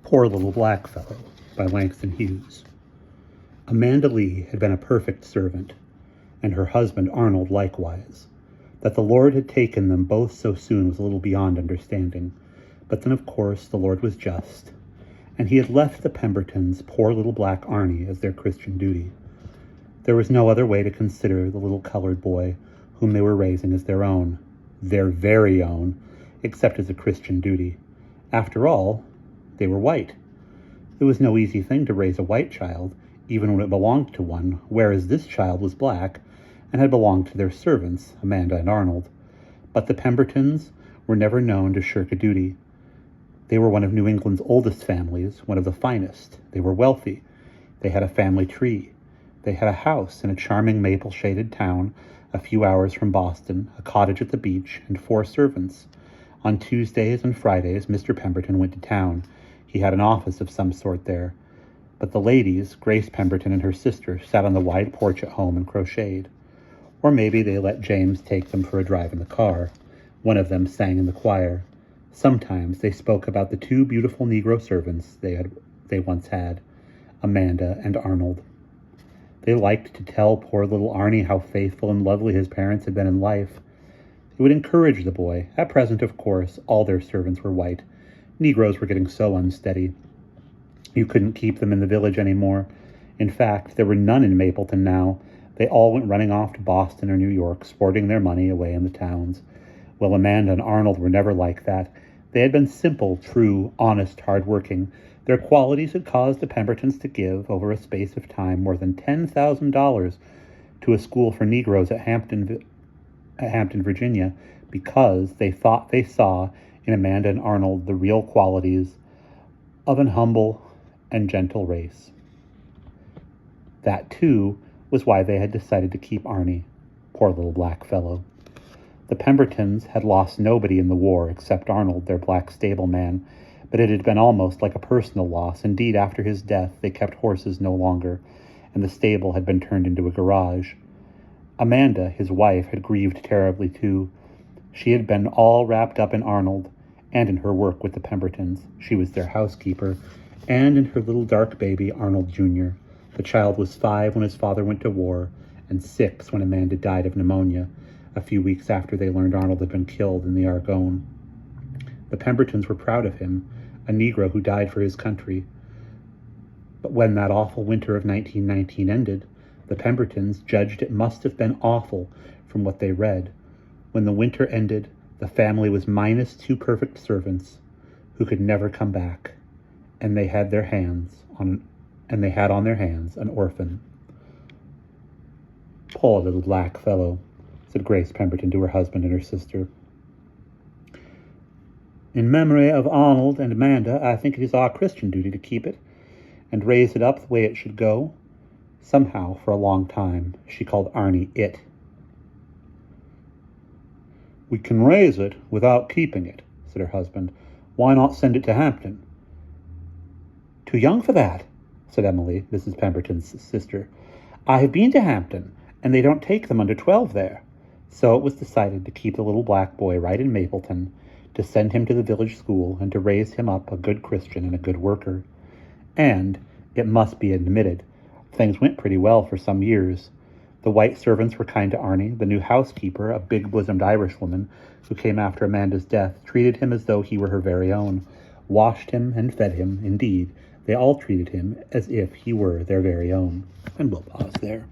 Poor Little Black Fellow by Langston Hughes. Amanda Lee had been a perfect servant, and her husband Arnold likewise. That the Lord had taken them both so soon was a little beyond understanding, but then of course the Lord was just, and he had left the Pembertons poor little black Arnie as their Christian duty. There was no other way to consider the little colored boy whom they were raising as their own, their very own, except as a Christian duty. After all, they were white. It was no easy thing to raise a white child, even when it belonged to one, whereas this child was black and had belonged to their servants, Amanda and Arnold. But the Pembertons were never known to shirk a duty. They were one of New England's oldest families, one of the finest. They were wealthy. They had a family tree. They had a house in a charming maple-shaded town a few hours from Boston, a cottage at the beach, and 4 servants. On Tuesdays and Fridays, Mr. Pemberton went to town. He had an office of some sort there. But the ladies, Grace Pemberton and her sister, sat on the wide porch at home and crocheted. Or maybe they let James take them for a drive in the car. One of them sang in the choir. Sometimes they spoke about the 2 beautiful Negro servants they once had, Amanda and Arnold. They liked to tell poor little Arnie how faithful and lovely his parents had been in life. It would encourage the boy. At present, of course, all their servants were white. Negroes were getting so unsteady. You couldn't keep them in the village anymore. In fact, there were none in Mapleton now. They all went running off to Boston or New York, sporting their money away in the towns. Well, Amanda and Arnold were never like that. They had been simple, true, honest, hard-working. Their qualities had caused the Pembertons to give, over a space of time, more than $10,000 to a school for Negroes at Hampton, Virginia, because they thought they saw in Amanda and Arnold the real qualities of an humble and gentle race. That, too, was why they had decided to keep Arnie, poor little black fellow. The Pembertons had lost nobody in the war except Arnold, their black stableman, but it had been almost like a personal loss. Indeed, after his death, they kept horses no longer, and the stable had been turned into a garage. Amanda, his wife, had grieved terribly too. She had been all wrapped up in Arnold and in her work with the Pembertons. She was their housekeeper, and in her little dark baby, Arnold Jr. The child was 5 when his father went to war, and 6 when Amanda died of pneumonia, a few weeks after they learned Arnold had been killed in the Argonne. The Pembertons were proud of him, a Negro who died for his country. But when that awful winter of 1919 ended, the Pembertons judged it must have been awful from what they read. When the winter ended, the family was minus 2 perfect servants who could never come back, and they had on their hands an orphan. Poor little black fellow, said Grace Pemberton to her husband and her sister. In memory of Arnold and Amanda, I think it is our Christian duty to keep it and raise it up the way it should go. Somehow, for a long time, she called Arnie it. We can raise it without keeping it, said her husband. Why not send it to Hampton? Too young for that, said Emily, Mrs. Pemberton's sister. I have been to Hampton, and they don't take them under 12 there. So it was decided to keep the little black boy right in Mapleton, to send him to the village school, and to raise him up a good Christian and a good worker. And, it must be admitted, things went pretty well for some years. The white servants were kind to Arnie. The new housekeeper, a big-bosomed Irishwoman who came after Amanda's death, treated him as though he were her very own, washed him and fed him. Indeed, they all treated him as if he were their very own. And we'll pause there.